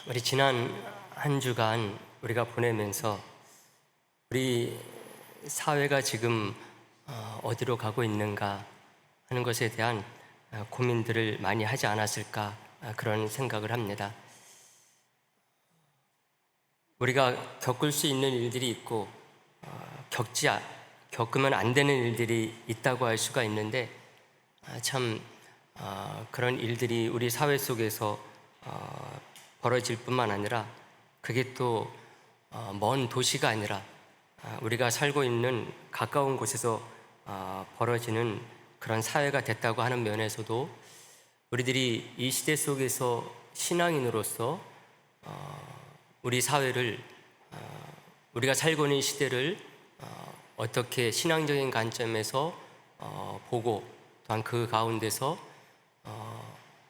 우리 지난 한 주간 우리가 보내면서 우리 사회가 지금 어디로 가고 있는가 하는 것에 대한 고민들을 많이 하지 않았을까 그런 생각을 합니다. 우리가 겪을 수 있는 일들이 있고 겪으면 안 되는 일들이 있다고 할 수가 있는데 참 그런 일들이 우리 사회 속에서 벌어질 뿐만 아니라 그게 또 먼 도시가 아니라 우리가 살고 있는 가까운 곳에서 벌어지는 그런 사회가 됐다고 하는 면에서도 우리들이 이 시대 속에서 신앙인으로서 우리 사회를 우리가 살고 있는 시대를 어떻게 신앙적인 관점에서 보고 또한 그 가운데서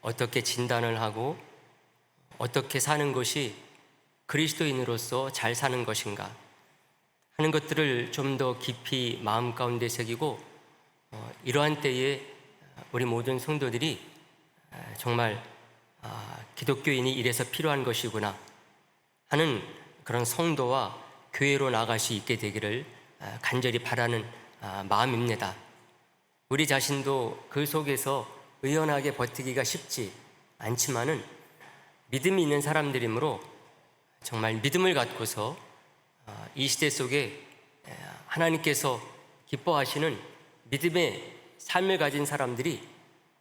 어떻게 진단을 하고 어떻게 사는 것이 그리스도인으로서 잘 사는 것인가 하는 것들을 좀 더 깊이 마음 가운데 새기고 이러한 때에 우리 모든 성도들이 정말 기독교인이 이래서 필요한 것이구나 하는 그런 성도와 교회로 나아갈 수 있게 되기를 간절히 바라는 마음입니다. 우리 자신도 그 속에서 의연하게 버티기가 쉽지 않지만은 믿음이 있는 사람들이므로 정말 믿음을 갖고서 이 시대 속에 하나님께서 기뻐하시는 믿음의 삶을 가진 사람들이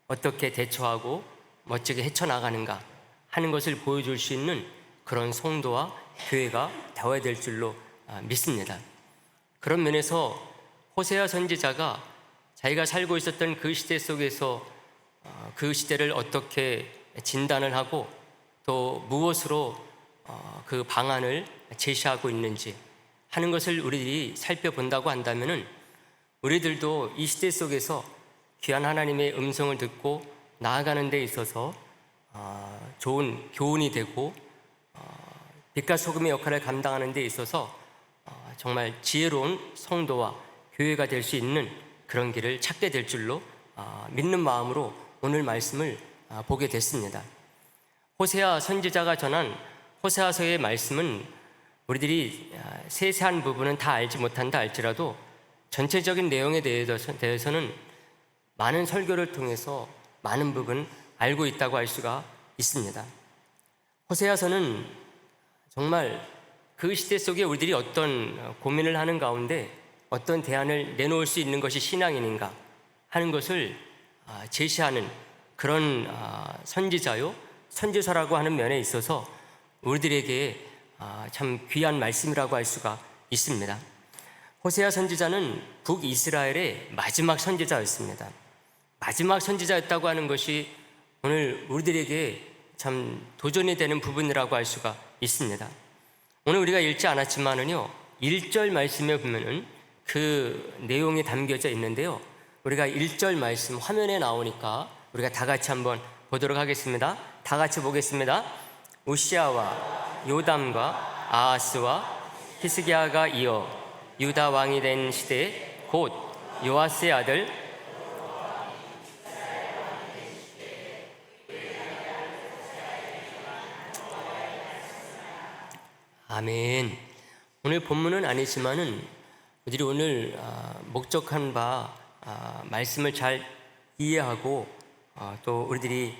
어떻게 대처하고 멋지게 헤쳐나가는가 하는 것을 보여줄 수 있는 그런 성도와 교회가 되어야 될 줄로 믿습니다. 그런 면에서 호세아 선지자가 자기가 살고 있었던 그 시대 속에서 그 시대를 어떻게 진단을 하고 또 무엇으로 그 방안을 제시하고 있는지 하는 것을 우리들이 살펴본다고 한다면은 우리들도 이 시대 속에서 귀한 하나님의 음성을 듣고 나아가는 데 있어서 좋은 교훈이 되고 빛과 소금의 역할을 감당하는 데 있어서 정말 지혜로운 성도와 교회가 될 수 있는 그런 길을 찾게 될 줄로 믿는 마음으로 오늘 말씀을 보게 됐습니다. 호세아 선지자가 전한 호세아서의 말씀은 우리들이 세세한 부분은 다 알지 못한다 할지라도 전체적인 내용에 대해서는 많은 설교를 통해서 많은 부분 알고 있다고 할 수가 있습니다. 호세아서는 정말 그 시대 속에 우리들이 어떤 고민을 하는 가운데 어떤 대안을 내놓을 수 있는 것이 신앙인인가 하는 것을 제시하는 그런 선지자요 선지서라고 하는 면에 있어서 우리들에게 참 귀한 말씀이라고 할 수가 있습니다. 호세아 선지자는 북이스라엘의 마지막 선지자였습니다. 마지막 선지자였다고 하는 것이 오늘 우리들에게 참 도전이 되는 부분이라고 할 수가 있습니다. 오늘 우리가 읽지 않았지만은요 1절 말씀에 보면은 그 내용이 담겨져 있는데요, 우리가 1절 말씀 화면에 나오니까 우리가 다 같이 한번 보도록 하겠습니다. 다 같이 보겠습니다. 우시아와 요담과 아하스와 히스기야가 이어 유다 왕이 된 시대에 곧 요아스의 아들 아멘. 오늘 본문은 아니지만은 우리들이 오늘 목적한 바 말씀을 잘 이해하고 또 우리들이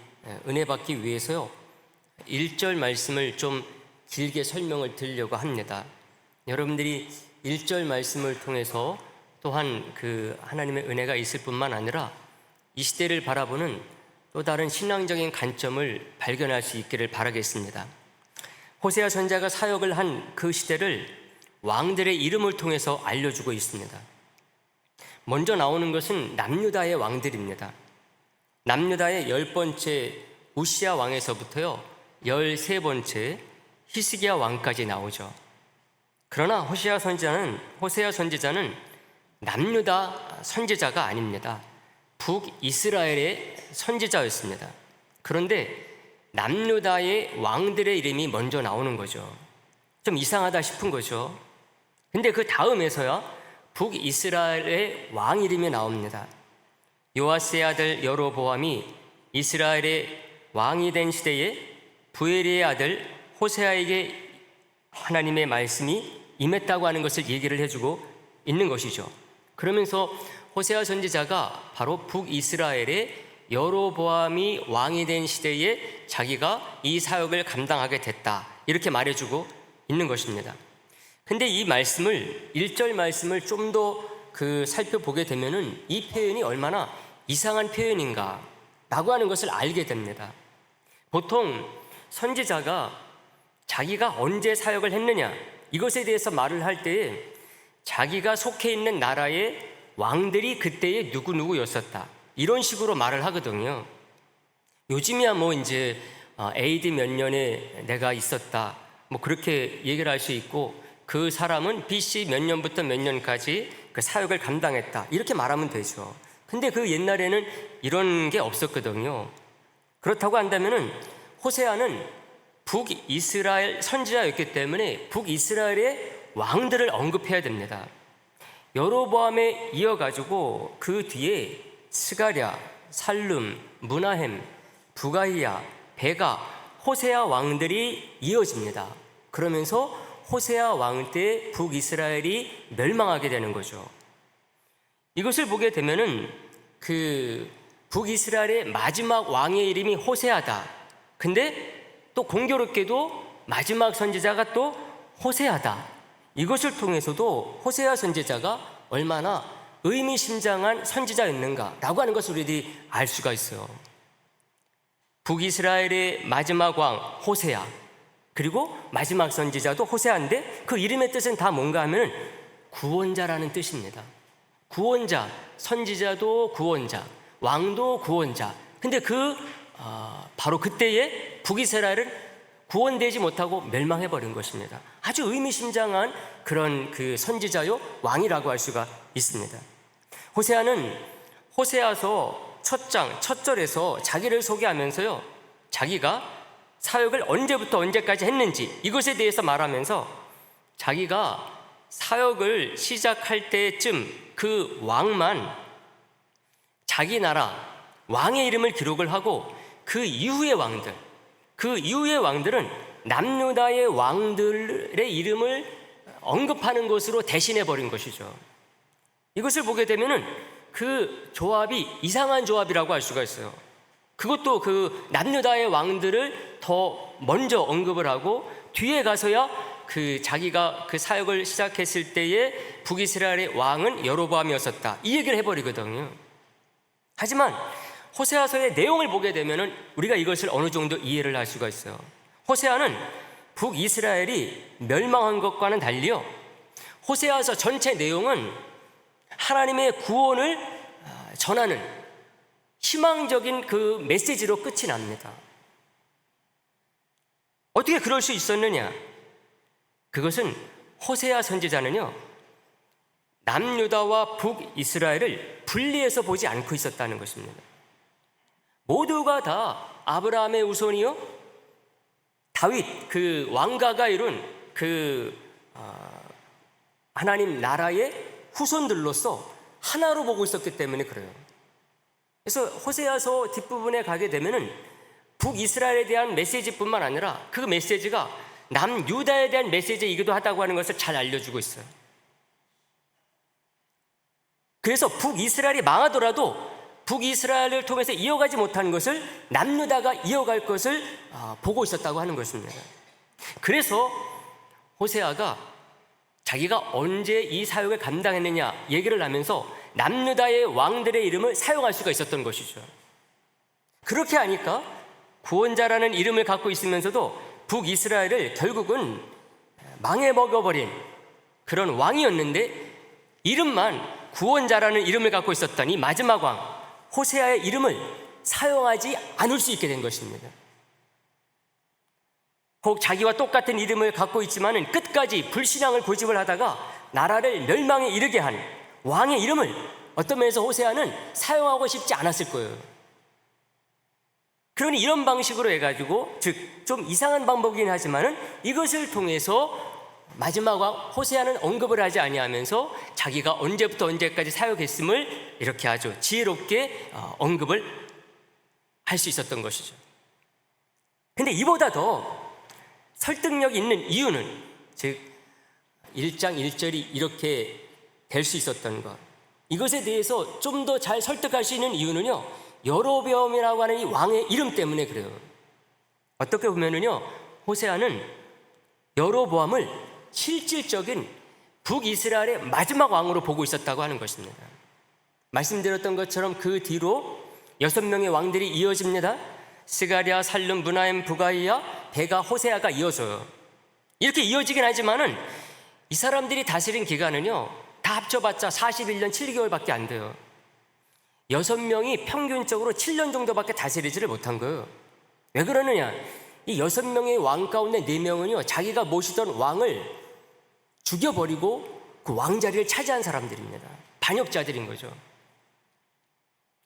은혜 받기 위해서요 1절 말씀을 좀 길게 설명을 드리려고 합니다. 여러분들이 1절 말씀을 통해서 또한 그 하나님의 은혜가 있을 뿐만 아니라 이 시대를 바라보는 또 다른 신앙적인 관점을 발견할 수 있기를 바라겠습니다. 호세아 선지자가 사역을 한 그 시대를 왕들의 이름을 통해서 알려주고 있습니다. 먼저 나오는 것은 남유다의 왕들입니다. 남유다의 10번째 우시아 왕에서부터요 13번째 히스기야 왕까지 나오죠. 그러나 호세아 선지자는 남유다 선지자가 아닙니다. 북이스라엘의 선지자였습니다. 그런데 남유다의 왕들의 이름이 먼저 나오는 거죠. 좀 이상하다 싶은 거죠. 근데 그 다음에서야 북이스라엘의 왕 이름이 나옵니다. 요아스의 아들 여로보암이 이스라엘의 왕이 된 시대에 부엘리의 아들 호세아에게 하나님의 말씀이 임했다고 하는 것을 얘기를 해주고 있는 것이죠. 그러면서 호세아 선지자가 바로 북이스라엘의 여로보암이 왕이 된 시대에 자기가 이 사역을 감당하게 됐다, 이렇게 말해주고 있는 것입니다. 근데 이 말씀을, 1절 말씀을 좀 더 살펴보게 되면은 이 표현이 얼마나 이상한 표현인가 라고 하는 것을 알게 됩니다. 보통 선지자가 자기가 언제 사역을 했느냐, 이것에 대해서 말을 할 때에 자기가 속해 있는 나라의 왕들이 그때의 누구누구였었다, 이런 식으로 말을 하거든요. 요즘이야 뭐 이제 AD 몇 년에 내가 있었다, 뭐 그렇게 얘기를 할 수 있고, 그 사람은 BC 몇 년부터 몇 년까지 그 사역을 감당했다, 이렇게 말하면 되죠. 근데 그 옛날에는 이런 게 없었거든요. 그렇다고 한다면은 호세아는 북이스라엘 선지자였기 때문에 북이스라엘의 왕들을 언급해야 됩니다. 여로보암에 이어가지고 그 뒤에 스가랴, 살룸, 므나헴, 부가히야, 베가, 호세아 왕들이 이어집니다. 그러면서 호세아 왕 때 북이스라엘이 멸망하게 되는 거죠. 이것을 보게 되면은 그 북이스라엘의 마지막 왕의 이름이 호세아다. 근데 또 공교롭게도 마지막 선지자가 또 호세아다. 이것을 통해서도 호세아 선지자가 얼마나 의미심장한 선지자였는가라고 하는 것을 우리들이 알 수가 있어요. 북이스라엘의 마지막 왕 호세아, 그리고 마지막 선지자도 호세아인데 그 이름의 뜻은 다 뭔가 하면 구원자라는 뜻입니다. 구원자, 선지자도 구원자, 왕도 구원자. 근데 바로 그때에 북이스라엘은 구원되지 못하고 멸망해버린 것입니다. 아주 의미심장한 그런 그 선지자요 왕이라고 할 수가 있습니다. 호세아는 호세아서 첫 장, 첫 절에서 자기를 소개하면서요, 자기가 사역을 언제부터 언제까지 했는지 이것에 대해서 말하면서 자기가 사역을 시작할 때쯤 그 왕만 자기 나라 왕의 이름을 기록을 하고 그 이후의 왕들은 남유다의 왕들의 이름을 언급하는 것으로 대신해 버린 것이죠. 이것을 보게 되면은 그 조합이 이상한 조합이라고 할 수가 있어요. 그것도 그 남유다의 왕들을 더 먼저 언급을 하고 뒤에 가서야 그 자기가 그 사역을 시작했을 때에 북이스라엘의 왕은 여로보암이었었다, 이 얘기를 해버리거든요. 하지만 호세아서의 내용을 보게 되면은 우리가 이것을 어느 정도 이해를 할 수가 있어요. 호세아는 북이스라엘이 멸망한 것과는 달리요, 호세아서 전체 내용은 하나님의 구원을 전하는 희망적인 그 메시지로 끝이 납니다. 어떻게 그럴 수 있었느냐? 그것은 호세아 선지자는요, 남유다와 북이스라엘을 분리해서 보지 않고 있었다는 것입니다. 모두가 다 아브라함의 후손이요, 다윗 그 왕가가 이룬 그 하나님 나라의 후손들로서 하나로 보고 있었기 때문에 그래요. 그래서 호세아서 뒷부분에 가게 되면은 북이스라엘에 대한 메시지뿐만 아니라 그 메시지가 남유다에 대한 메시지이기도 하다고 하는 것을 잘 알려주고 있어요. 그래서 북이스라엘이 망하더라도 북이스라엘을 통해서 이어가지 못하는 것을 남유다가 이어갈 것을 보고 있었다고 하는 것입니다. 그래서 호세아가 자기가 언제 이 사역을 감당했느냐 얘기를 하면서 남유다의 왕들의 이름을 사용할 수가 있었던 것이죠. 그렇게 하니까 구원자라는 이름을 갖고 있으면서도 북이스라엘을 결국은 망해먹어버린 그런 왕이었는데, 이름만 구원자라는 이름을 갖고 있었던 이 마지막 왕 호세아의 이름을 사용하지 않을 수 있게 된 것입니다. 혹 자기와 똑같은 이름을 갖고 있지만은 끝까지 불신앙을 고집을 하다가 나라를 멸망에 이르게 한 왕의 이름을 어떤 면에서 호세아는 사용하고 싶지 않았을 거예요. 그러니 이런 방식으로 해가지고, 즉 좀 이상한 방법이긴 하지만은 이것을 통해서 마지막 왕 호세아는 언급을 하지 아니하면서 자기가 언제부터 언제까지 사역했음을 이렇게 아주 지혜롭게 언급을 할 수 있었던 것이죠. 근데 이보다 더 설득력 있는 이유는, 즉 1장 1절이 이렇게 될 수 있었던 것, 이것에 대해서 좀 더 잘 설득할 수 있는 이유는요, 여로보암이라고 하는 이 왕의 이름 때문에 그래요. 어떻게 보면은요, 호세아는 여로보암을 실질적인 북이스라엘의 마지막 왕으로 보고 있었다고 하는 것입니다. 말씀드렸던 것처럼 그 뒤로 6명의 왕들이 이어집니다. 스가랴, 살룸, 므나헴, 부가이야, 베가, 호세아가 이어져요. 이렇게 이어지긴 하지만은 이 사람들이 다스린 기간은요, 다 합쳐봤자 41년 7개월밖에 안 돼요. 6명이 평균적으로 7년 정도밖에 다스리지를 못한 거예요. 왜 그러느냐? 이 6명의 왕 가운데 4명은요, 자기가 모시던 왕을 죽여버리고 그 왕자리를 차지한 사람들입니다. 반역자들인 거죠.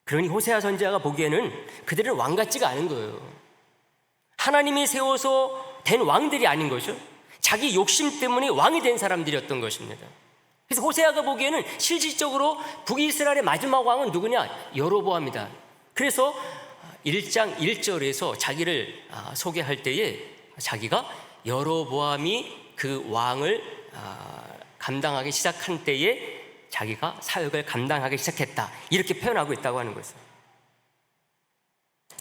그러니 호세아 선지자가 보기에는 그들은 왕 같지가 않은 거예요. 하나님이 세워서 된 왕들이 아닌 거죠. 자기 욕심 때문에 왕이 된 사람들이었던 것입니다. 그래서 호세아가 보기에는 실질적으로 북이스라엘의 마지막 왕은 누구냐? 여로보암이다. 그래서 1장 1절에서 자기를 소개할 때에 자기가 여로보암이 그 왕을 감당하기 시작한 때에 자기가 사역을 감당하기 시작했다, 이렇게 표현하고 있다고 하는 것이죠.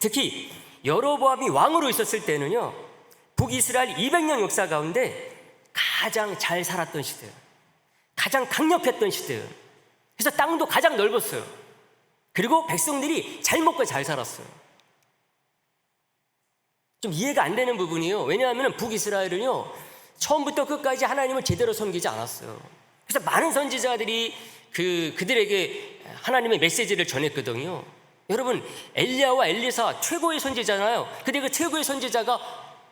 특히 여로보암이 왕으로 있었을 때는요, 북이스라엘 200년 역사 가운데 가장 잘 살았던 시대예요. 가장 강력했던 시대예요. 그래서 땅도 가장 넓었어요. 그리고 백성들이 잘 먹고 잘 살았어요. 좀 이해가 안 되는 부분이에요. 왜냐하면 북이스라엘은요, 처음부터 끝까지 하나님을 제대로 섬기지 않았어요. 그래서 많은 선지자들이 그들에게 하나님의 메시지를 전했거든요. 여러분, 엘리야와 엘리사 최고의 선지자잖아요. 근데 그 최고의 선지자가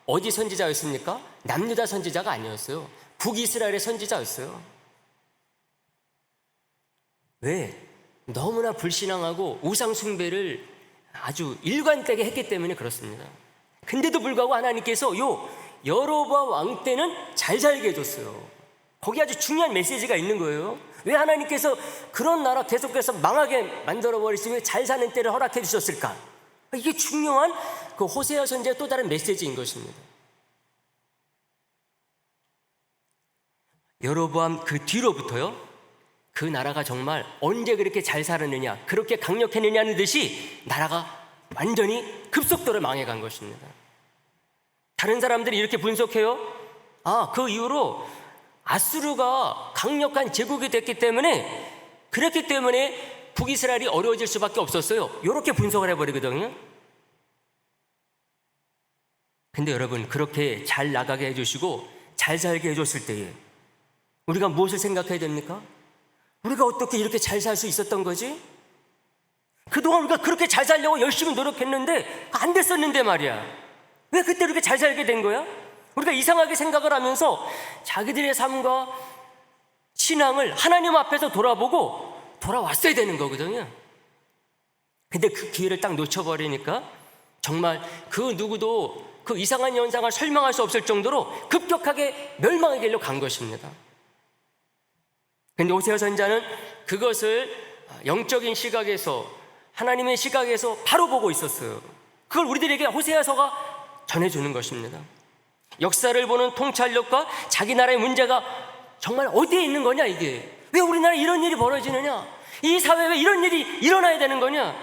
어디 선지자였습니까? 남유다 선지자가 아니었어요. 북이스라엘의 선지자였어요. 왜? 너무나 불신앙하고 우상 숭배를 아주 일관되게 했기 때문에 그렇습니다. 근데도 불구하고 하나님께서 여로보암 왕 때는 잘 살게 해줬어요. 거기 아주 중요한 메시지가 있는 거예요. 왜 하나님께서 그런 나라 계속해서 망하게 만들어버리시고 왜 잘 사는 때를 허락해 주셨을까? 이게 중요한 그 호세아 선지자의 또 다른 메시지인 것입니다. 여로보암 그 뒤로부터요, 그 나라가 정말 언제 그렇게 잘 살았느냐, 그렇게 강력했느냐는 듯이 나라가 완전히 급속도로 망해간 것입니다. 다른 사람들이 이렇게 분석해요. 그 이후로 아수르가 강력한 제국이 됐기 때문에, 그랬기 때문에 북이스라엘이 어려워질 수밖에 없었어요. 이렇게 분석을 해버리거든요. 근데 여러분, 그렇게 잘 나가게 해주시고 잘 살게 해줬을 때에 우리가 무엇을 생각해야 됩니까? 우리가 어떻게 이렇게 잘 살 수 있었던 거지? 그동안 우리가 그렇게 잘 살려고 열심히 노력했는데 안 됐었는데 말이야. 왜 그때 이렇게 잘 살게 된 거야? 우리가 이상하게 생각을 하면서 자기들의 삶과 신앙을 하나님 앞에서 돌아보고 돌아왔어야 되는 거거든요. 근데 그 기회를 딱 놓쳐버리니까 정말 그 누구도 그 이상한 현상을 설명할 수 없을 정도로 급격하게 멸망의 길로 간 것입니다. 근데 호세아 선지자는 그것을 영적인 시각에서, 하나님의 시각에서 바로 보고 있었어요. 그걸 우리들에게 호세아서가 전해주는 것입니다. 역사를 보는 통찰력과 자기 나라의 문제가 정말 어디에 있는 거냐, 이게. 왜 우리나라에 이런 일이 벌어지느냐, 이 사회에 왜 이런 일이 일어나야 되는 거냐,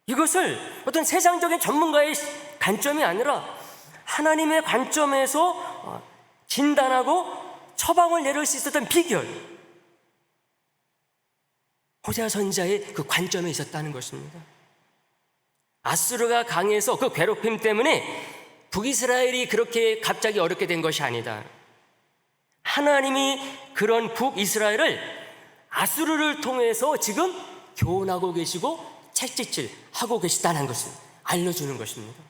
이것을 어떤 세상적인 전문가의 관점이 아니라 하나님의 관점에서 진단하고 처방을 내릴 수 있었던 비결, 호세아 선지자의 그 관점에 있었다는 것입니다. 아수르가 강해서 그 괴롭힘 때문에 북이스라엘이 그렇게 갑자기 어렵게 된 것이 아니다. 하나님이 그런 북이스라엘을 아수르를 통해서 지금 교훈하고 계시고 채찍질 하고 계시다는 것을 알려주는 것입니다.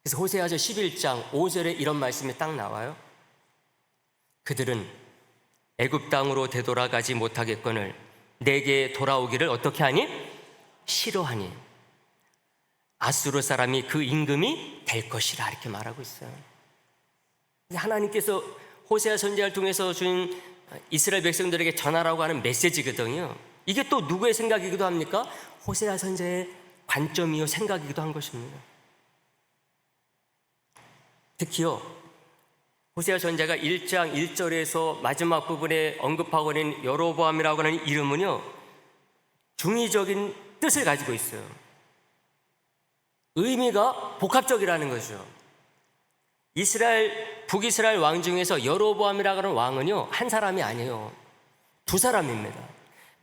그래서 호세아서 11장 5절에 이런 말씀이 딱 나와요. 그들은 애굽 땅으로 되돌아가지 못하겠거늘 내게 돌아오기를 어떻게 하니? 싫어하니 아수르 사람이 그 임금이 될 것이라, 이렇게 말하고 있어요. 하나님께서 호세아 선지자를 통해서 준 이스라엘 백성들에게 전하라고 하는 메시지거든요. 이게 또 누구의 생각이기도 합니까? 호세아 선지자의 관점이요 생각이기도 한 것입니다. 특히요, 호세아 선지자가 1장 1절에서 마지막 부분에 언급하고 있는 여로보암이라고 하는 이름은요, 중의적인 뜻을 가지고 있어요. 의미가 복합적이라는 거죠. 북이스라엘 왕 중에서 여로보암이라고 하는 왕은요, 한 사람이 아니에요. 두 사람입니다.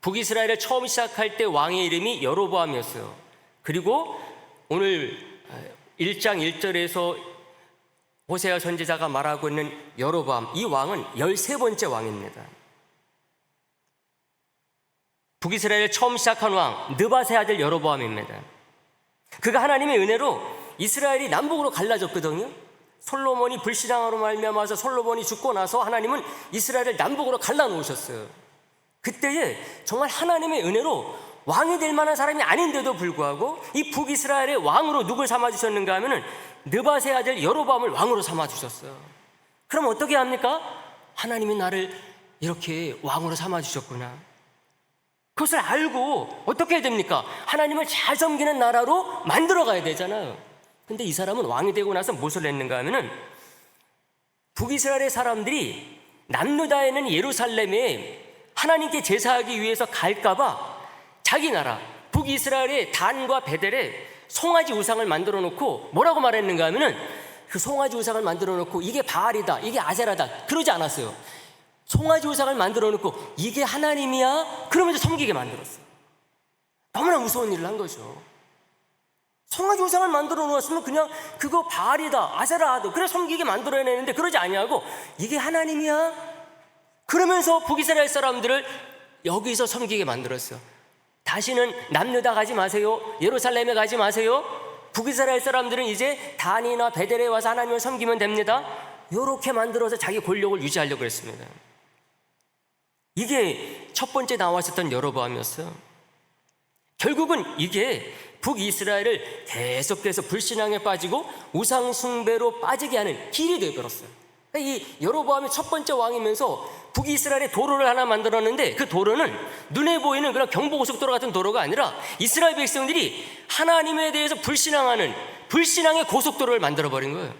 북이스라엘을 처음 시작할 때 왕의 이름이 여로보암이었어요. 그리고 오늘 1장 1절에서 호세아 선지자가 말하고 있는 여로보암, 이 왕은 13번째 왕입니다. 북이스라엘을 처음 시작한 왕 느밧의 아들 여로보암입니다. 그가 하나님의 은혜로 이스라엘이 남북으로 갈라졌거든요. 솔로몬이 불신앙으로 말미암아서 솔로몬이 죽고 나서 하나님은 이스라엘을 남북으로 갈라놓으셨어요. 그때에 정말 하나님의 은혜로 왕이 될 만한 사람이 아닌데도 불구하고 이 북이스라엘의 왕으로 누굴 삼아주셨는가 하면은 느밧의 아들 여로보암을 왕으로 삼아주셨어요. 그럼 어떻게 합니까? 하나님이 나를 이렇게 왕으로 삼아주셨구나. 그것을 알고 어떻게 해야 됩니까? 하나님을 잘 섬기는 나라로 만들어 가야 되잖아요. 근데 이 사람은 왕이 되고 나서 무엇을 했는가 하면은 북이스라엘의 사람들이 남유다에 있는 예루살렘에 하나님께 제사하기 위해서 갈까봐 자기 나라 북이스라엘의 단과 베델에 송아지 우상을 만들어 놓고 뭐라고 말했는가 하면은 그 송아지 우상을 만들어 놓고 이게 바알이다, 이게 아세라다 그러지 않았어요. 송아지 우상을 만들어 놓고 이게 하나님이야? 그러면서 섬기게 만들었어요. 너무나 무서운 일을 한 거죠. 송아지 우상을 만들어 놓았으면 그냥 그거 바알이다, 아세라다 그래 섬기게 만들어내는데 그러지 아니하고 이게 하나님이야? 그러면서 북이스라엘 사람들을 여기서 섬기게 만들었어요. 다시는 남유다 가지 마세요. 예루살렘에 가지 마세요. 북이스라엘 사람들은 이제 단이나 베델에 와서 하나님을 섬기면 됩니다. 이렇게 만들어서 자기 권력을 유지하려고 했습니다. 이게 첫 번째 나왔었던 여로보암이었어요. 결국은 이게 북이스라엘을 계속해서 불신앙에 빠지고 우상 숭배로 빠지게 하는 길이 되어버렸어요. 이 여로보암이 첫 번째 왕이면서 북이스라엘의 도로를 하나 만들었는데 그 도로는 눈에 보이는 그런 경부고속도로 같은 도로가 아니라 이스라엘 백성들이 하나님에 대해서 불신앙하는 불신앙의 고속도로를 만들어버린 거예요.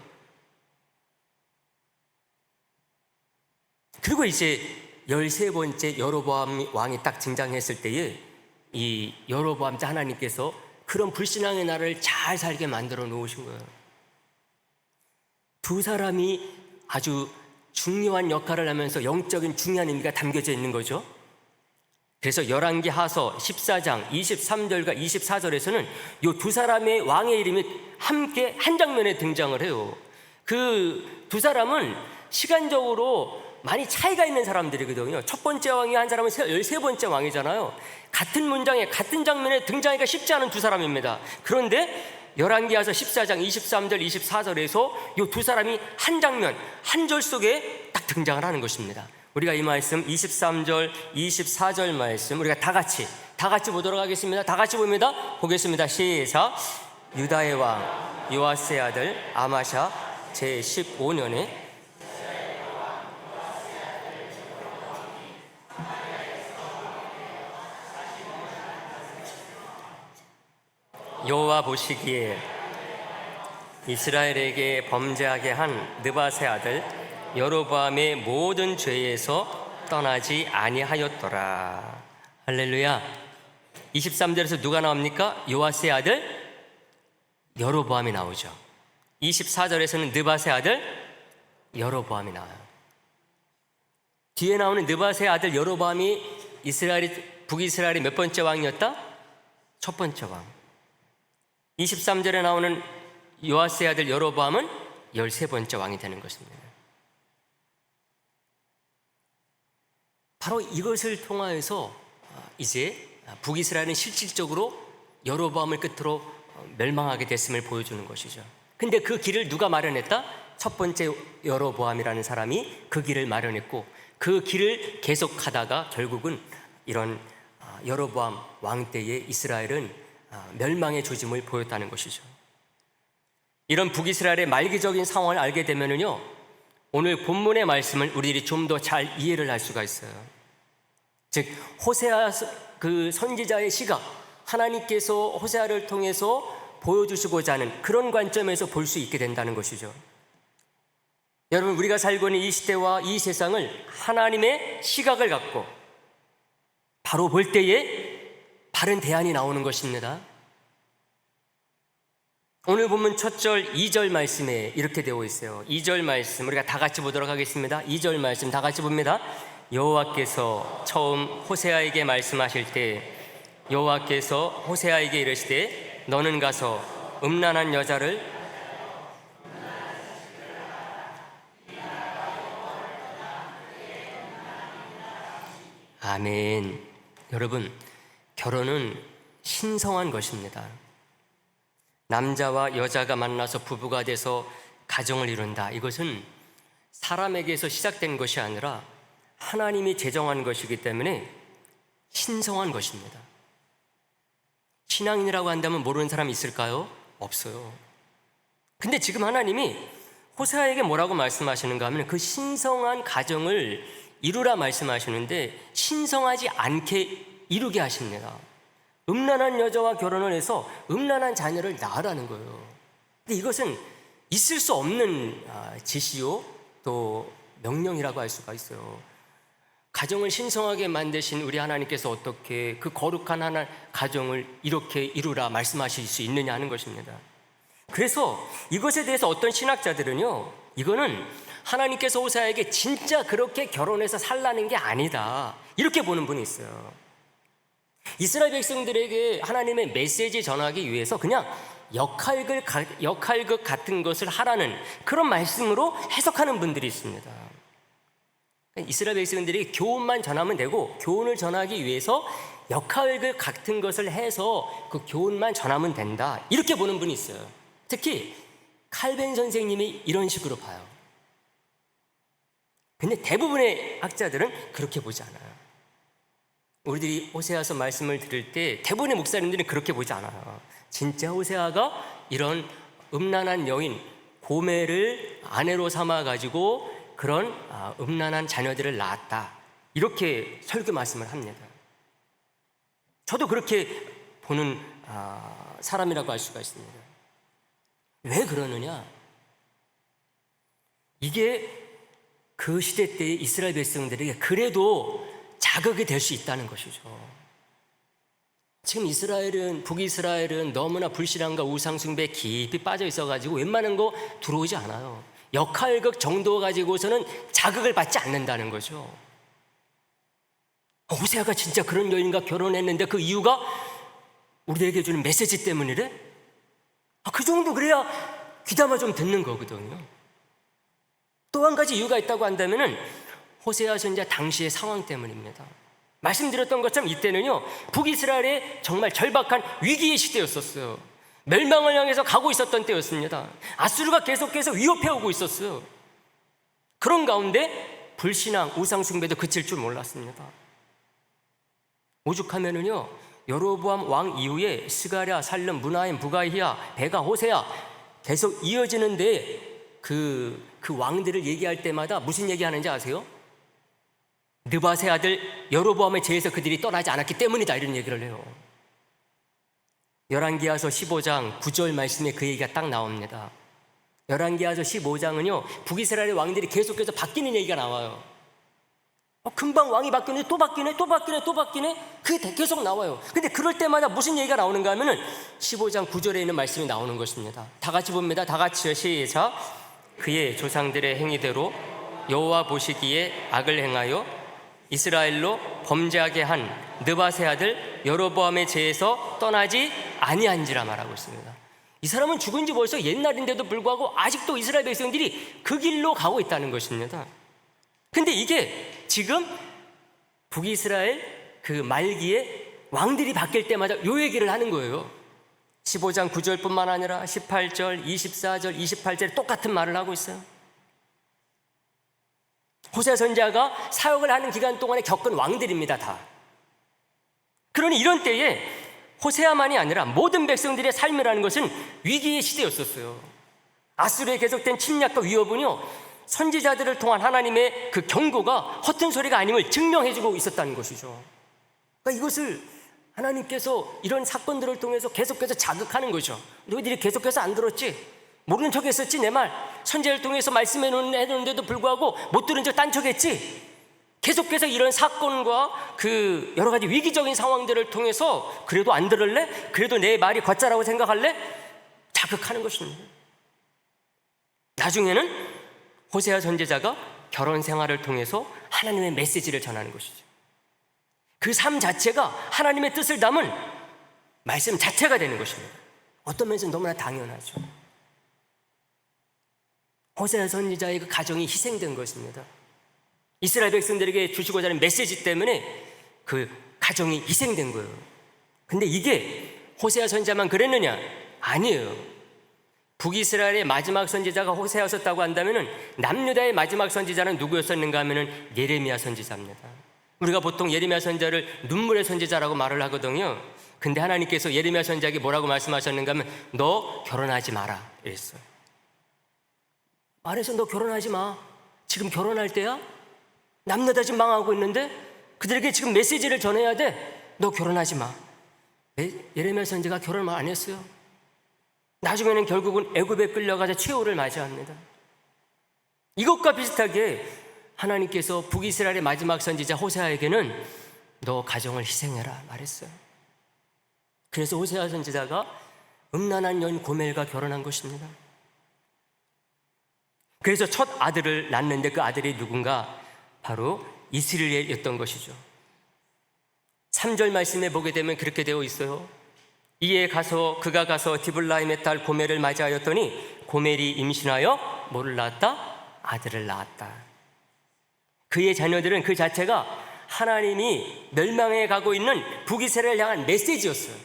그리고 이제 13번째 여로보암 왕이 딱 등장했을 때에 이 여로보암 때 하나님께서 그런 불신앙의 나라를 잘 살게 만들어 놓으신 거예요. 두 사람이 아주 중요한 역할을 하면서 영적인 중요한 의미가 담겨져 있는 거죠. 그래서 열왕기하서 14장 23절과 24절에서는 이 두 사람의 왕의 이름이 함께 한 장면에 등장을 해요. 그 두 사람은 시간적으로 많이 차이가 있는 사람들이거든요. 첫 번째 왕이 한 사람은 13번째 왕이잖아요. 같은 문장에 같은 장면에 등장하기가 쉽지 않은 두 사람입니다. 그런데 열왕기하서 14장 23절 24절에서 이 두 사람이 한 장면 한 절 속에 딱 등장을 하는 것입니다. 우리가 이 말씀 23절 24절 말씀 우리가 다 같이 보도록 하겠습니다. 다 같이 봅니다. 보겠습니다. 시작. 유다의 왕 요아스의 아들 아마샤 제15년에 여호와 보시기에 이스라엘에게 범죄하게 한 느밧의 아들 여로보암의 모든 죄에서 떠나지 아니하였더라. 할렐루야. 23절에서 누가 나옵니까? 요아스의 아들 여로보암이 나오죠. 24절에서는 느밧의 아들 여로보암이 나와요. 뒤에 나오는 느밧의 아들 여로보암이 북이스라엘의 몇 번째 왕이었다? 첫 번째 왕. 23절에 나오는 요아스의 아들 여로보암은 13번째 왕이 되는 것입니다. 바로 이것을 통하여서 이제 북이스라엘은 실질적으로 여로보암을 끝으로 멸망하게 됐음을 보여주는 것이죠. 근데 그 길을 누가 마련했다? 첫 번째 여로보암이라는 사람이 그 길을 마련했고 그 길을 계속하다가 결국은 이런 여로보암 왕 때에 이스라엘은 멸망의 조짐을 보였다는 것이죠. 이런 북이스라엘의 말기적인 상황을 알게 되면은요, 오늘 본문의 말씀을 우리들이 좀 더 잘 이해를 할 수가 있어요. 즉 호세아 그 선지자의 시각, 하나님께서 호세아를 통해서 보여주시고자 하는 그런 관점에서 볼 수 있게 된다는 것이죠. 여러분, 우리가 살고 있는 이 시대와 이 세상을 하나님의 시각을 갖고 바로 볼 때에 바른 대안이 나오는 것입니다. 오늘 본문 첫 절 2절 말씀에 이렇게 되어 있어요. 2절 말씀 우리가 다 같이 보도록 하겠습니다. 2절 말씀 다 같이 봅니다. 여호와께서 처음 호세아에게 말씀하실 때 여호와께서 호세아에게 이르시되 너는 가서 음란한 여자를 아멘. 여러분, 결혼은 신성한 것입니다. 남자와 여자가 만나서 부부가 돼서 가정을 이룬다. 이것은 사람에게서 시작된 것이 아니라 하나님이 제정한 것이기 때문에 신성한 것입니다. 신앙인이라고 한다면 모르는 사람이 있을까요? 없어요. 근데 지금 하나님이 호세아에게 뭐라고 말씀하시는가 하면 그 신성한 가정을 이루라 말씀하시는데 신성하지 않게 이루게 하십니다. 음란한 여자와 결혼을 해서 음란한 자녀를 낳으라는 거예요. 근데 이것은 있을 수 없는 지시요 또 명령이라고 할 수가 있어요. 가정을 신성하게 만드신 우리 하나님께서 어떻게 그 거룩한 가정을 이렇게 이루라 말씀하실 수 있느냐 하는 것입니다. 그래서 이것에 대해서 어떤 신학자들은요, 이거는 하나님께서 호세아에게 진짜 그렇게 결혼해서 살라는 게 아니다, 이렇게 보는 분이 있어요. 이스라엘 백성들에게 하나님의 메시지 전하기 위해서 그냥 역할극 같은 것을 하라는 그런 말씀으로 해석하는 분들이 있습니다. 이스라엘 백성들이 교훈만 전하면 되고 교훈을 전하기 위해서 역할극 같은 것을 해서 그 교훈만 전하면 된다, 이렇게 보는 분이 있어요. 특히 칼빈 선생님이 이런 식으로 봐요. 근데 대부분의 학자들은 그렇게 보지 않아요. 우리들이 호세아서 말씀을 들을 때 대부분의 목사님들은 그렇게 보지 않아요. 진짜 호세아가 이런 음란한 여인 고멜을 아내로 삼아가지고 그런 음란한 자녀들을 낳았다, 이렇게 설교 말씀을 합니다. 저도 그렇게 보는 사람이라고 할 수가 있습니다. 왜 그러느냐? 이게 그 시대 때의 이스라엘 백성들에게 그래도 자극이 될 수 있다는 것이죠. 지금 북이스라엘은 너무나 불신앙과 우상숭배에 깊이 빠져 있어가지고 웬만한 거 들어오지 않아요. 역할극 정도 가지고서는 자극을 받지 않는다는 거죠. 호세아가 진짜 그런 여인과 결혼했는데 그 이유가 우리에게 주는 메시지 때문이래? 그 정도 그래야 귀담아 좀 듣는 거거든요. 또 한 가지 이유가 있다고 한다면은 호세아 선지자 당시의 상황 때문입니다. 말씀드렸던 것처럼 이때는요, 북이스라엘의 정말 절박한 위기의 시대였었어요. 멸망을 향해서 가고 있었던 때였습니다. 아수르가 계속해서 위협해오고 있었어요. 그런 가운데 불신앙, 우상숭배도 그칠 줄 몰랐습니다. 오죽하면은요, 여로보암 왕 이후에 스가랴, 살름, 므나헴, 부가히야, 베가, 호세아 계속 이어지는데 그 왕들을 얘기할 때마다 무슨 얘기하는지 아세요? 느밧의 아들 여로보암의 죄에서 그들이 떠나지 않았기 때문이다, 이런 얘기를 해요. 열왕기하서 15장 9절 말씀에 그 얘기가 딱 나옵니다. 열왕기하서 15장은요, 북이스라엘의 왕들이 계속해서 바뀌는 얘기가 나와요. 금방 왕이 바뀌네, 또 바뀌네, 또 바뀌네, 또 바뀌네, 그게 계속 나와요. 근데 그럴 때마다 무슨 얘기가 나오는가 하면은 15장 9절에 있는 말씀이 나오는 것입니다. 다 같이 봅니다. 다 같이요. 시작. 그의 조상들의 행위대로 여호와 보시기에 악을 행하여 이스라엘로 범죄하게 한 느밧의 아들 여로보암의 죄에서 떠나지 아니한지라 말하고 있습니다. 이 사람은 죽은 지 벌써 옛날인데도 불구하고 아직도 이스라엘 백성들이 그 길로 가고 있다는 것입니다. 근데 이게 지금 북이스라엘 그 말기에 왕들이 바뀔 때마다 요 얘기를 하는 거예요. 15장 9절뿐만 아니라 18절, 24절, 28절에 똑같은 말을 하고 있어요. 호세아 선지자가 사역을 하는 기간 동안에 겪은 왕들입니다, 다. 그러니 이런 때에 호세아만이 아니라 모든 백성들의 삶이라는 것은 위기의 시대였었어요. 아수르의 계속된 침략과 위협은요, 선지자들을 통한 하나님의 그 경고가 허튼 소리가 아님을 증명해주고 있었다는 것이죠. 그러니까 이것을 하나님께서 이런 사건들을 통해서 계속해서 자극하는 거죠. 너희들이 계속해서 안 들었지? 모르는 척 했었지. 내 말 선지자를 통해서 말씀해 놓는데도 불구하고 못 들은 척 딴 척했지. 계속해서 이런 사건과 그 여러 가지 위기적인 상황들을 통해서 그래도 안 들을래? 그래도 내 말이 가짜라고 생각할래? 자극하는 것입니다. 나중에는 호세아 선지자가 결혼 생활을 통해서 하나님의 메시지를 전하는 것이죠. 그 삶 자체가 하나님의 뜻을 담은 말씀 자체가 되는 것입니다. 어떤 면에서 너무나 당연하죠. 호세아 선지자의 그 가정이 희생된 것입니다. 이스라엘 백성들에게 주시고자 하는 메시지 때문에 그 가정이 희생된 거예요. 근데 이게 호세아 선지자만 그랬느냐? 아니에요. 북이스라엘의 마지막 선지자가 호세아였다고 한다면 남유다의 마지막 선지자는 누구였었는가 하면 예레미야 선지자입니다. 우리가 보통 예레미야 선지자를 눈물의 선지자라고 말을 하거든요. 근데 하나님께서 예레미야 선지자에게 뭐라고 말씀하셨는가 하면 너 결혼하지 마라 이랬어요. 말해서 너 결혼하지 마. 지금 결혼할 때야? 남녀다 지금 망하고 있는데 그들에게 지금 메시지를 전해야 돼. 너 결혼하지 마. 예레미야 선지자가 결혼을 안 했어요. 나중에는 결국은 애굽에 끌려가서 최후를 맞이합니다. 이것과 비슷하게 하나님께서 북이스라엘의 마지막 선지자 호세아에게는 너 가정을 희생해라 말했어요. 그래서 호세아 선지자가 음란한 여인 고멜과 결혼한 것입니다. 그래서 첫 아들을 낳는데 그 아들이 누군가? 바로 이스라엘이었던 것이죠. 3절 말씀에 보게 되면 그렇게 되어 있어요. 이에 그가 가서 디블라임의 딸 고멜을 맞이하였더니 고멜이 임신하여 뭐를 낳았다? 아들을 낳았다. 그의 자녀들은 그 자체가 하나님이 멸망해 가고 있는 북이스라엘을 향한 메시지였어요.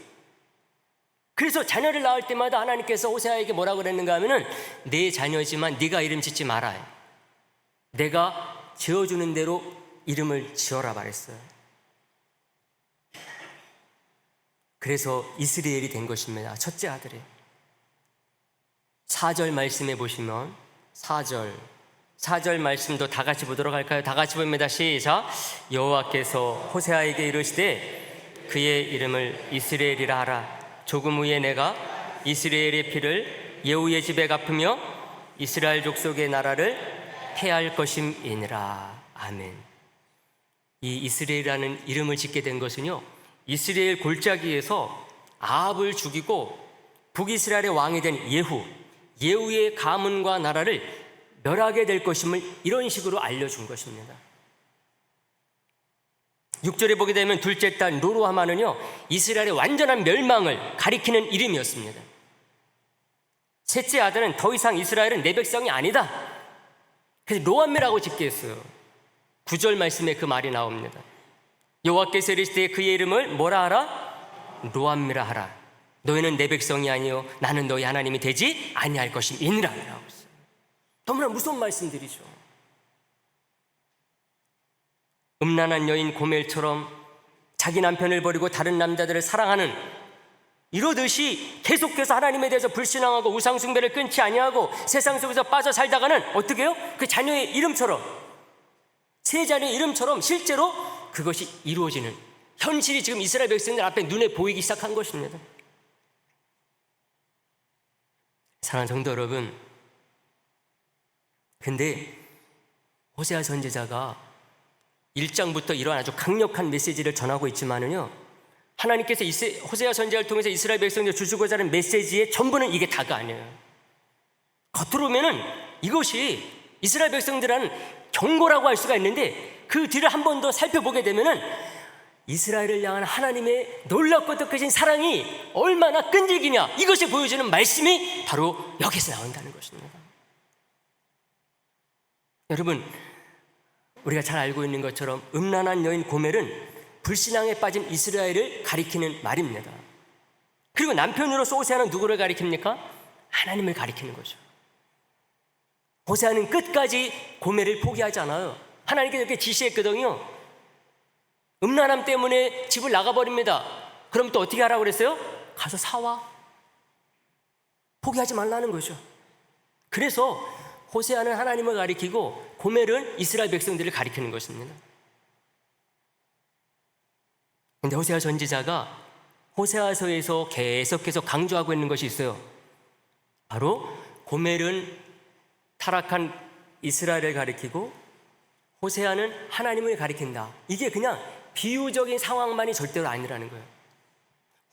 그래서 자녀를 낳을 때마다 하나님께서 호세아에게 뭐라고 그랬는가 하면은 내 자녀지만 네가 이름 짓지 마라. 내가 지어주는 대로 이름을 지어라 말했어요. 그래서 이스라엘이 된 것입니다. 첫째 아들이. 4절 말씀에 보시면 4절 말씀도 다 같이 보도록 할까요? 다 같이 봅니다. 시작. 여호와께서 호세아에게 이르시되 그의 이름을 이스라엘이라 하라. 조금 후에 내가 이스라엘의 피를 예후의 집에 갚으며 이스라엘 족속의 나라를 패할 것임이니라. 아멘. 이 이스라엘이라는 이름을 짓게 된 것은요, 이스라엘 골짜기에서 아합을 죽이고 북이스라엘의 왕이 된 예후의 가문과 나라를 멸하게 될 것임을 이런 식으로 알려준 것입니다. 6절에 보게 되면 둘째 딸 노루하마는요, 이스라엘의 완전한 멸망을 가리키는 이름이었습니다. 셋째 아들은 더 이상 이스라엘은 내 백성이 아니다. 그래서 로암미라고 짓게 했어요. 9절 말씀에 그 말이 나옵니다. 여호와께서 이르시되 그의 이름을 뭐라 하라? 로암미라 하라. 너희는 내 백성이 아니요 나는 너희 하나님이 되지 아니할 것임이니라 라고 했어요. 너무나 무서운 말씀들이죠. 음란한 여인 고멜처럼 자기 남편을 버리고 다른 남자들을 사랑하는, 이러듯이 계속해서 하나님에 대해서 불신앙하고 우상숭배를 끊지 아니하고 세상 속에서 빠져 살다가는 어떻게 해요? 그 자녀의 이름처럼, 세 자녀의 이름처럼 실제로 그것이 이루어지는 현실이 지금 이스라엘 백성들 앞에 눈에 보이기 시작한 것입니다. 사랑하는 성도 여러분, 근데 호세아 선지자가 1장부터 이러한 아주 강력한 메시지를 전하고 있지만은요, 하나님께서 호세아 선지자를 통해서 이스라엘 백성들 주시고자 하는 메시지의 전부는 이게 다가 아니에요. 겉으로 보면은 이것이 이스라엘 백성들은 경고라고 할 수가 있는데 그 뒤를 한 번 더 살펴보게 되면은 이스라엘을 향한 하나님의 놀랍고 뜻하신 사랑이 얼마나 끈질기냐, 이것이 보여주는 말씀이 바로 여기서 나온다는 것입니다. 여러분, 우리가 잘 알고 있는 것처럼 음란한 여인 고멜은 불신앙에 빠진 이스라엘을 가리키는 말입니다. 그리고 남편으로서 호세아는 누구를 가리킵니까? 하나님을 가리키는 거죠. 호세아는 끝까지 고멜을 포기하지 않아요. 하나님께서 이렇게 지시했거든요. 음란함 때문에 집을 나가버립니다. 그럼 또 어떻게 하라고 그랬어요? 가서 사와. 포기하지 말라는 거죠. 그래서 호세아는 하나님을 가리키고 고멜은 이스라엘 백성들을 가리키는 것입니다. 그런데 호세아 선지자가 호세아서에서 계속해서 강조하고 있는 것이 있어요. 바로 고멜은 타락한 이스라엘을 가리키고 호세아는 하나님을 가리킨다. 이게 그냥 비유적인 상황만이 절대로 아니라는 거예요.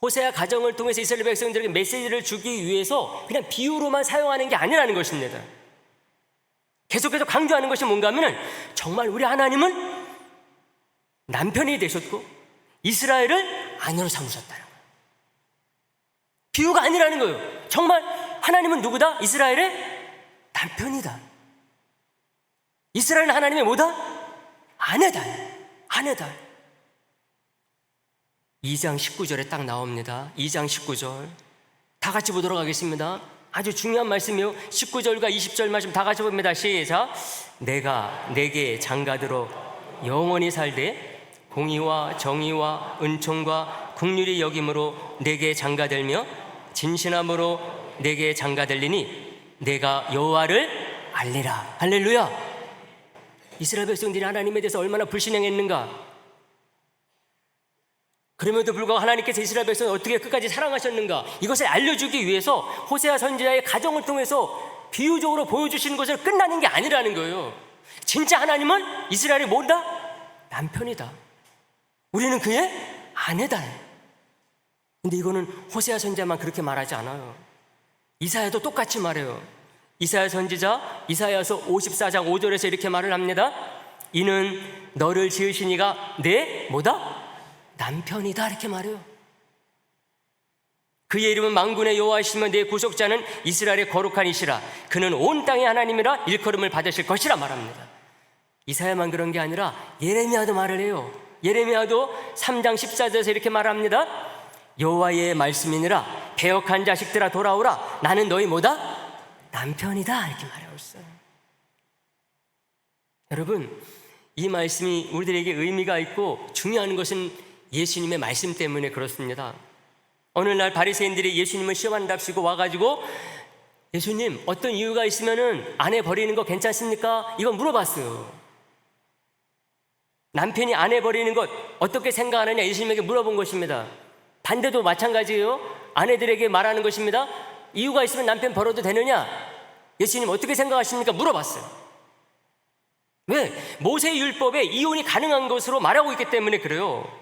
호세아 가정을 통해서 이스라엘 백성들에게 메시지를 주기 위해서 그냥 비유로만 사용하는 게 아니라는 것입니다. 계속해서 강조하는 것이 뭔가 하면은 정말 우리 하나님은 남편이 되셨고 이스라엘을 아내로 삼으셨다는 거예요. 비유가 아니라는 거예요. 정말 하나님은 누구다? 이스라엘의 남편이다. 이스라엘은 하나님의 뭐다? 아내다. 아내다. 2장 19절에 딱 나옵니다. 2장 19절 다 같이 보도록 하겠습니다. 아주 중요한 말씀이요. 19절과 20절 말씀 다 같이 봅니다. 시작. 내가 내게 장가들어 영원히 살되 공의와 정의와 은총과 긍휼이 여김으로 내게 장가들며 진실함으로 내게 장가들리니 내가 여호와를 알리라. 할렐루야. 이스라엘 백성들이 하나님에 대해서 얼마나 불신앙했는가. 그럼에도 불구하고 하나님께서 이스라엘 백성을 어떻게 끝까지 사랑하셨는가, 이것을 알려주기 위해서 호세아 선지자의 가정을 통해서 비유적으로 보여주시는 것을 끝나는 게 아니라는 거예요. 진짜 하나님은 이스라엘의 뭐다? 남편이다. 우리는 그의 아내다. 근데 이거는 호세아 선지자만 그렇게 말하지 않아요. 이사야도 똑같이 말해요. 이사야 선지자 이사야서 54장 5절에서 이렇게 말을 합니다. 이는 너를 지으신 이가 내 뭐다? 남편이다. 이렇게 말해요. 그의 이름은 만군의 여호와이시며 내 구속자는 이스라엘의 거룩한 이시라. 그는 온 땅의 하나님이라 일컬음을 받으실 것이라 말합니다. 이사야만 그런 게 아니라 예레미야도 말을 해요. 예레미야도 3장 14절에서 이렇게 말합니다. 여호와의 말씀이니라. 배역한 자식들아 돌아오라. 나는 너희 뭐다? 남편이다. 이렇게 말하고 있어요. 여러분, 이 말씀이 우리들에게 의미가 있고 중요한 것은 예수님의 말씀 때문에 그렇습니다. 어느 날 바리새인들이 예수님을 시험한답시고 와가지고 예수님 어떤 이유가 있으면은 아내 버리는 거 괜찮습니까? 이거 물어봤어요. 남편이 아내 버리는 것 어떻게 생각하느냐 예수님에게 물어본 것입니다. 반대도 마찬가지예요. 아내들에게 말하는 것입니다. 이유가 있으면 남편 벌어도 되느냐? 예수님 어떻게 생각하십니까? 물어봤어요. 왜? 모세의 율법에 이혼이 가능한 것으로 말하고 있기 때문에 그래요.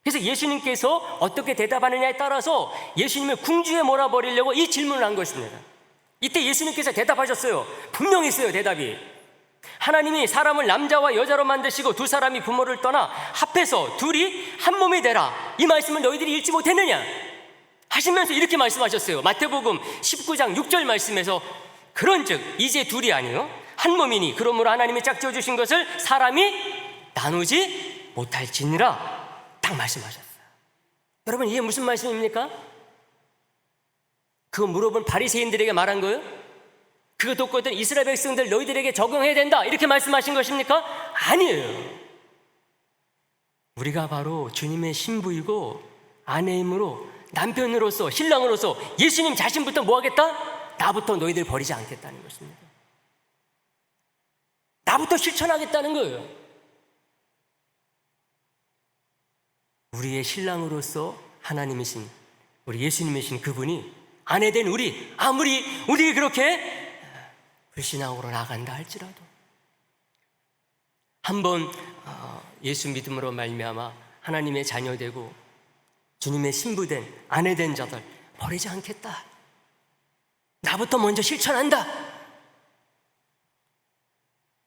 그래서 예수님께서 어떻게 대답하느냐에 따라서 예수님을 궁지에 몰아버리려고 이 질문을 한 것입니다. 이때 예수님께서 대답하셨어요. 분명했어요. 대답이. 하나님이 사람을 남자와 여자로 만드시고 두 사람이 부모를 떠나 합해서 둘이 한 몸이 되라. 이 말씀을 너희들이 읽지 못했느냐? 하시면서 이렇게 말씀하셨어요. 마태복음 19장 6절 말씀에서 그런즉 이제 둘이 아니요 한 몸이니 그러므로 하나님이 짝지어 주신 것을 사람이 나누지 못할지니라. 딱 말씀하셨어요. 여러분, 이게 무슨 말씀입니까? 그거 물어본 바리새인들에게 말한 거예요? 그거 듣고 있던 이스라엘 백성들 너희들에게 적용해야 된다 이렇게 말씀하신 것입니까? 아니에요. 우리가 바로 주님의 신부이고 아내이므로 남편으로서 신랑으로서 예수님 자신부터 뭐 하겠다? 나부터 너희들 버리지 않겠다는 것입니다. 나부터 실천하겠다는 거예요. 우리의 신랑으로서 하나님이신 우리 예수님이신 그분이 아내된 우리, 아무리 우리 그렇게 불신앙으로 나간다 할지라도 한번 예수 믿음으로 말미암아 하나님의 자녀되고 주님의 신부된 아내된 자들 버리지 않겠다. 나부터 먼저 실천한다.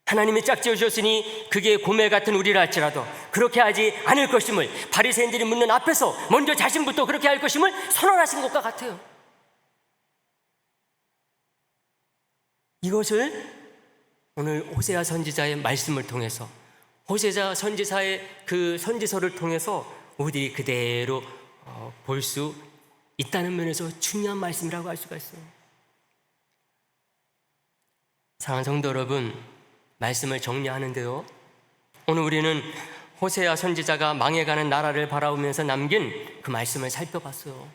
하나님이 짝지어 주셨으니 그게 고멜 같은 우리라 할지라도 그렇게 하지 않을 것임을 바리새인들이 묻는 앞에서 먼저 자신부터 그렇게 할 것임을 선언하신 것과 같아요. 이것을 오늘 호세아 선지자의 말씀을 통해서 호세아 선지자의 그 선지서를 통해서 우리들이 그대로 볼 수 있다는 면에서 중요한 말씀이라고 할 수가 있어요. 사랑하는 성도 여러분, 말씀을 정리하는데요, 오늘 우리는 호세아 선지자가 망해가는 나라를 바라보면서 남긴 그 말씀을 살펴봤어요.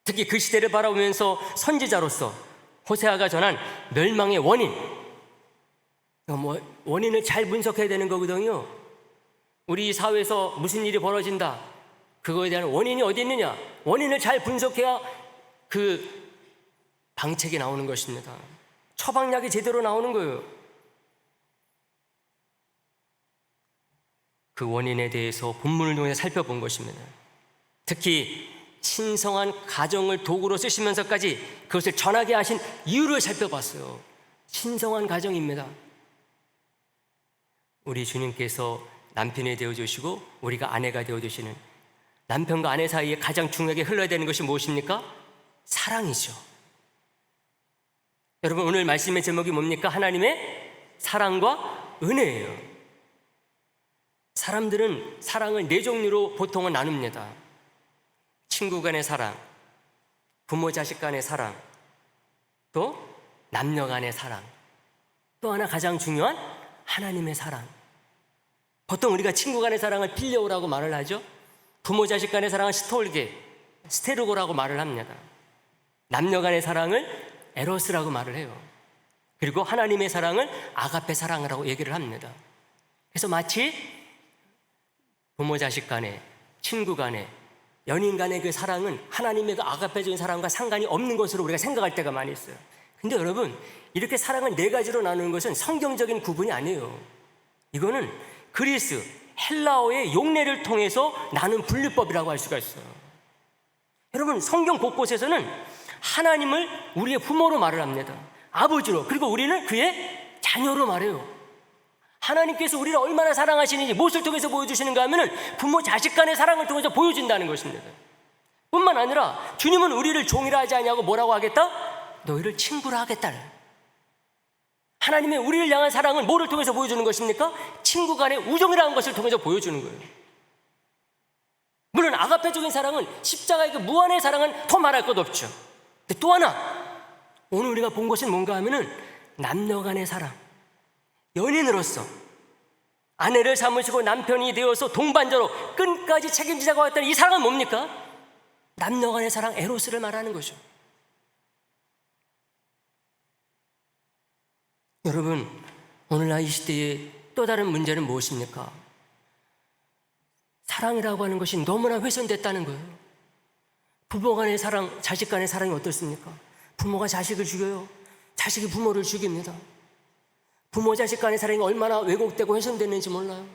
특히 그 시대를 바라보면서 선지자로서 호세아가 전한 멸망의 원인, 원인을 잘 분석해야 되는 거거든요. 우리 사회에서 무슨 일이 벌어진다, 그거에 대한 원인이 어디 있느냐, 원인을 잘 분석해야 그 방책이 나오는 것입니다. 처방약이 제대로 나오는 거예요. 그 원인에 대해서 본문을 통해서 살펴본 것입니다. 특히 신성한 가정을 도구로 쓰시면서까지 그것을 전하게 하신 이유를 살펴봤어요. 신성한 가정입니다. 우리 주님께서 남편이 되어주시고 우리가 아내가 되어주시는, 남편과 아내 사이에 가장 중요하게 흘러야 되는 것이 무엇입니까? 사랑이죠. 여러분, 오늘 말씀의 제목이 뭡니까? 하나님의 사랑과 은혜예요. 사람들은 사랑을 네 종류로 보통은 나눕니다. 친구 간의 사랑, 부모 자식 간의 사랑, 또 남녀 간의 사랑, 또 하나 가장 중요한 하나님의 사랑. 보통 우리가 친구 간의 사랑을 필레오라고 말을 하죠. 부모 자식 간의 사랑은 스테르고라고 말을 합니다. 남녀 간의 사랑을 에로스라고 말을 해요. 그리고 하나님의 사랑을 아가페 사랑이라고 얘기를 합니다. 그래서 마치 부모 자식 간에, 친구 간에, 연인 간의 그 사랑은 하나님의 그 아가페적인 사랑과 상관이 없는 것으로 우리가 생각할 때가 많이 있어요. 근데 여러분, 이렇게 사랑을 네 가지로 나누는 것은 성경적인 구분이 아니에요. 이거는 그리스, 헬라어의 용례를 통해서 나눈 분류법이라고 할 수가 있어요. 여러분, 성경 곳곳에서는 하나님을 우리의 부모로 말을 합니다. 아버지로. 그리고 우리는 그의 자녀로 말해요. 하나님께서 우리를 얼마나 사랑하시는지 무엇을 통해서 보여주시는가 하면 부모 자식 간의 사랑을 통해서 보여준다는 것입니다. 뿐만 아니라 주님은 우리를 종이라 하지 아니하고 뭐라고 하겠다? 너희를 친구라 하겠다. 하나님의 우리를 향한 사랑은 뭐를 통해서 보여주는 것입니까? 친구 간의 우정이라는 것을 통해서 보여주는 거예요. 물론 아가페적인 사랑은, 십자가의 그 무한의 사랑은 더 말할 것 없죠. 근데 또 하나, 오늘 우리가 본 것은 뭔가 하면은 남녀 간의 사랑. 연인으로서 아내를 삼으시고 남편이 되어서 동반자로 끝까지 책임지자고 했던 이 사랑은 뭡니까? 남녀 간의 사랑, 에로스를 말하는 거죠. 여러분, 오늘날 이 시대의 또 다른 문제는 무엇입니까? 사랑이라고 하는 것이 너무나 훼손됐다는 거예요. 부모 간의 사랑, 자식 간의 사랑이 어떻습니까? 부모가 자식을 죽여요. 자식이 부모를 죽입니다. 부모 자식 간의 사랑이 얼마나 왜곡되고 훼손됐는지 몰라요.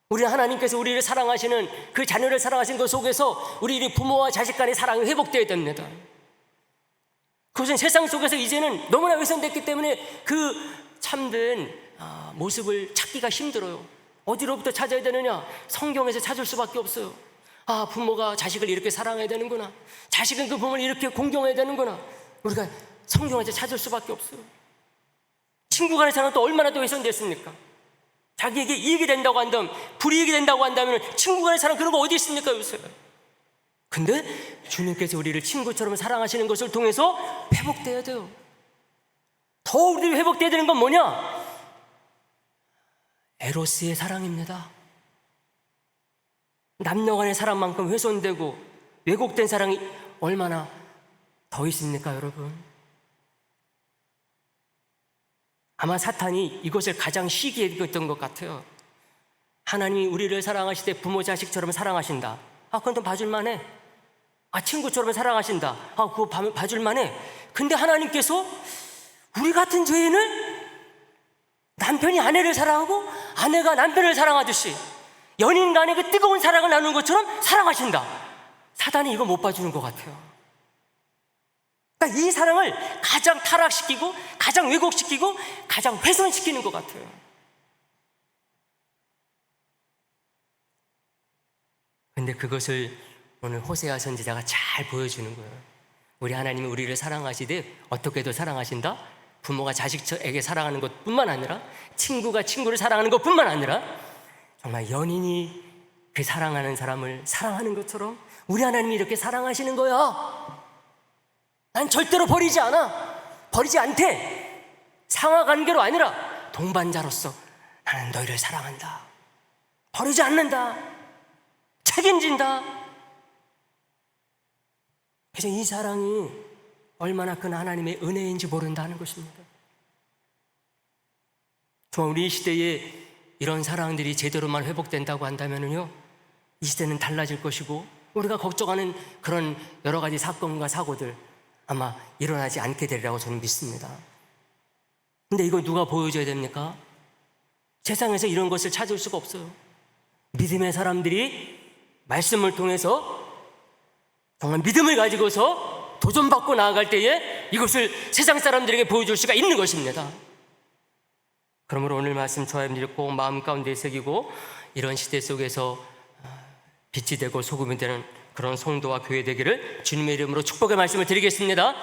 우리 하나님께서 우리를 사랑하시는, 그 자녀를 사랑하시는 것 속에서 우리 부모와 자식 간의 사랑이 회복되어야 됩니다. 그것은 세상 속에서 이제는 너무나 훼손됐기 때문에 그 참된 모습을 찾기가 힘들어요. 어디로부터 찾아야 되느냐? 성경에서 찾을 수밖에 없어요. 부모가 자식을 이렇게 사랑해야 되는구나, 자식은 그 부모를 이렇게 공경해야 되는구나, 우리가 성경에서 찾을 수밖에 없어요. 친구 간의 사랑은 또 얼마나 또 훼손됐습니까? 자기에게 이익이 된다고 한다면, 불이익이 된다고 한다면 친구 간의 사랑, 그런 거 어디 있습니까 요새? 근데 주님께서 우리를 친구처럼 사랑하시는 것을 통해서 회복돼야 돼요. 더 우리 회복돼야 되는 건 뭐냐? 에로스의 사랑입니다. 남녀 간의 사랑만큼 훼손되고 왜곡된 사랑이 얼마나 더 있습니까 여러분? 아마 사탄이 이것을 가장 쉽게 여겼던 것 같아요. 하나님이 우리를 사랑하실 때 부모 자식처럼 사랑하신다. 그건 좀 봐줄만해. 친구처럼 사랑하신다. 그거 봐줄만해. 근데 하나님께서 우리 같은 죄인을 남편이 아내를 사랑하고 아내가 남편을 사랑하듯이 연인 간의 그 뜨거운 사랑을 나누는 것처럼 사랑하신다. 사단이 이거 못 봐주는 것 같아요. 그러니까 이 사랑을 가장 타락시키고 가장 왜곡시키고 가장 훼손시키는 것 같아요. 근데 그것을 오늘 호세아 선지자가 잘 보여주는 거예요. 우리 하나님이 우리를 사랑하시되 어떻게도 사랑하신다? 부모가 자식에게 사랑하는 것뿐만 아니라 친구가 친구를 사랑하는 것뿐만 아니라 정말 연인이 그 사랑하는 사람을 사랑하는 것처럼 우리 하나님이 이렇게 사랑하시는 거야. 난 절대로 버리지 않아. 버리지 않대. 상하관계로 아니라 동반자로서 나는 너희를 사랑한다. 버리지 않는다. 책임진다. 그래서 이 사랑이 얼마나 큰 하나님의 은혜인지 모른다는 것입니다. 정말 우리 시대에 이런 사랑들이 제대로만 회복된다고 한다면요, 이 시대는 달라질 것이고 우리가 걱정하는 그런 여러 가지 사건과 사고들, 아마 일어나지 않게 되리라고 저는 믿습니다. 근데 이걸 누가 보여줘야 됩니까? 세상에서 이런 것을 찾을 수가 없어요. 믿음의 사람들이 말씀을 통해서 정말 믿음을 가지고서 도전받고 나아갈 때에 이것을 세상 사람들에게 보여줄 수가 있는 것입니다. 그러므로 오늘 말씀 저와 여러분들이 꼭 마음 가운데 새기고 이런 시대 속에서 빛이 되고 소금이 되는 그런 성도와 교회 되기를 주님의 이름으로 축복의 말씀을 드리겠습니다.